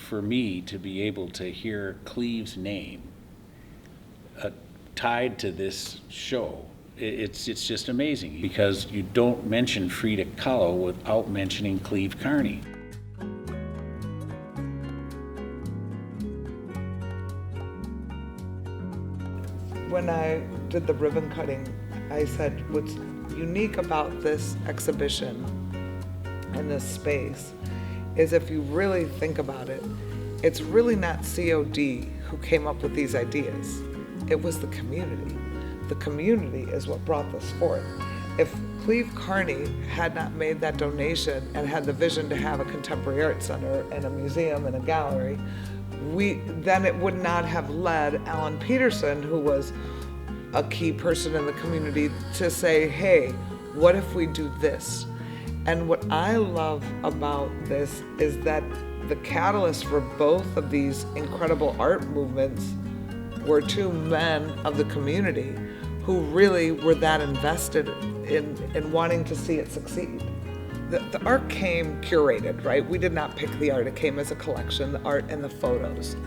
for me to be able to hear Cleve's name tied to this show, it's just amazing, because you don't mention Frida Kahlo without mentioning Cleve Carney. When I did the ribbon cutting, I said, what's unique about this exhibition and this space is, if you really think about it, it's really not COD who came up with these ideas. It was the community. The community is what brought this forth. If Cleve Carney had not made that donation and had the vision to have a contemporary art center and a museum and a gallery, then it would not have led Alan Peterson, who was a key person in the community, to say, hey, what if we do this? And what I love about this is that the catalyst for both of these incredible art movements were two men of the community who really were that invested in wanting to see it succeed. The art came curated, right? We did not pick the art, it came as a collection, the art and the photos.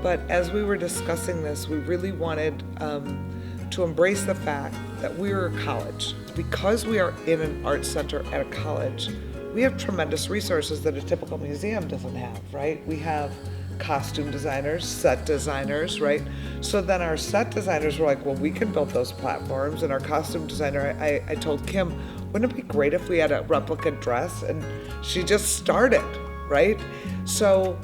But as we were discussing this, we really wanted to embrace the fact that we are a college. Because we are in an art center at a college, we have tremendous resources that a typical museum doesn't have, right? We have costume designers, set designers, right? So then our set designers were like, well, we can build those platforms. And our costume designer, I told Kim, wouldn't it be great if we had a replica dress? And she just started, right? So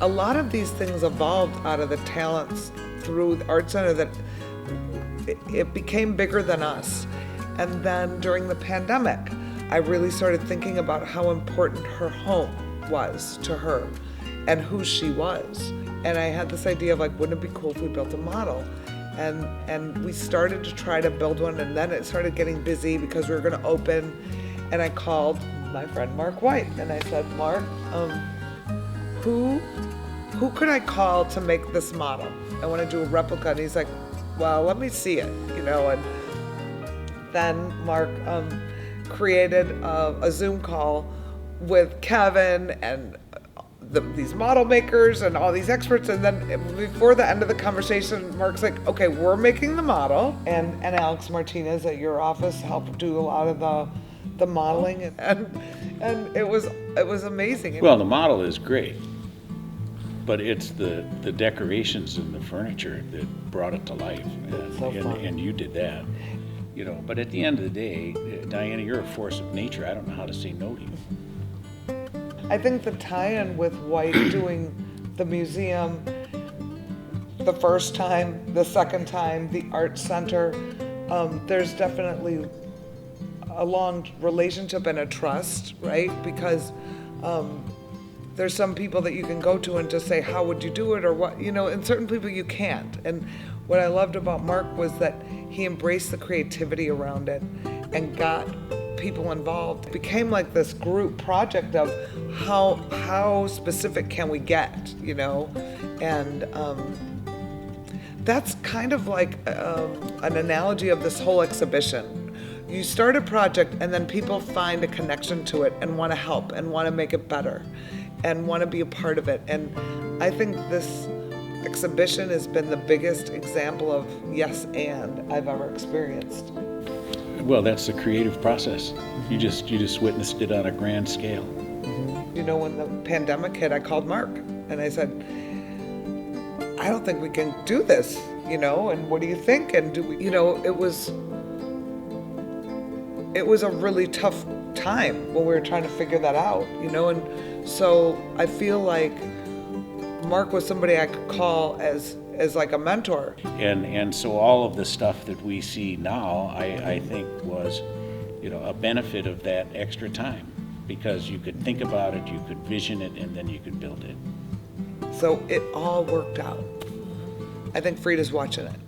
a lot of these things evolved out of the talents through the art center, that it became bigger than us. And then during the pandemic, I really started thinking about how important her home was to her and who she was. And I had this idea of like, wouldn't it be cool if we built a model? And we started to try to build one, and then it started getting busy because we were gonna open. And I called my friend Mark Wight, and I said, Mark, who could I call to make this model? I wanna do a replica. And he's like, well, let me see it, and then Mark created a Zoom call with Kevin and these model makers and all these experts, and then before the end of the conversation, Mark's like, okay, we're making the model, and Alex Martinez at your office helped do a lot of the modeling, and it was amazing. Well, the model is great, but it's the decorations and the furniture that brought it to life, and you did that. But at the end of the day, Diana, you're a force of nature. I don't know how to say no to you. I think the tie-in with Wight doing the museum the first time, the second time, the art center, there's definitely a long relationship and a trust, right? Because there's some people that you can go to and just say, how would you do it, or what, and certain people you can't. And what I loved about Mark was that he embraced the creativity around it and got people involved. It became like this group project of how specific can we get, and that's kind of like an analogy of this whole exhibition. You start a project and then people find a connection to it and want to help and want to make it better and want to be a part of it. And I think this exhibition has been the biggest example of yes and I've ever experienced. Well, that's the creative process. You just witnessed it on a grand scale. Mm-hmm. When the pandemic hit, I called Mark and I said, I don't think we can do this, and what do you think? And it was a really tough time when we were trying to figure that out, and so I feel like Mark was somebody I could call as like a mentor. And so all of the stuff that we see now, I think was, a benefit of that extra time, because you could think about it, you could vision it, and then you could build it. So it all worked out. I think Frida's watching it.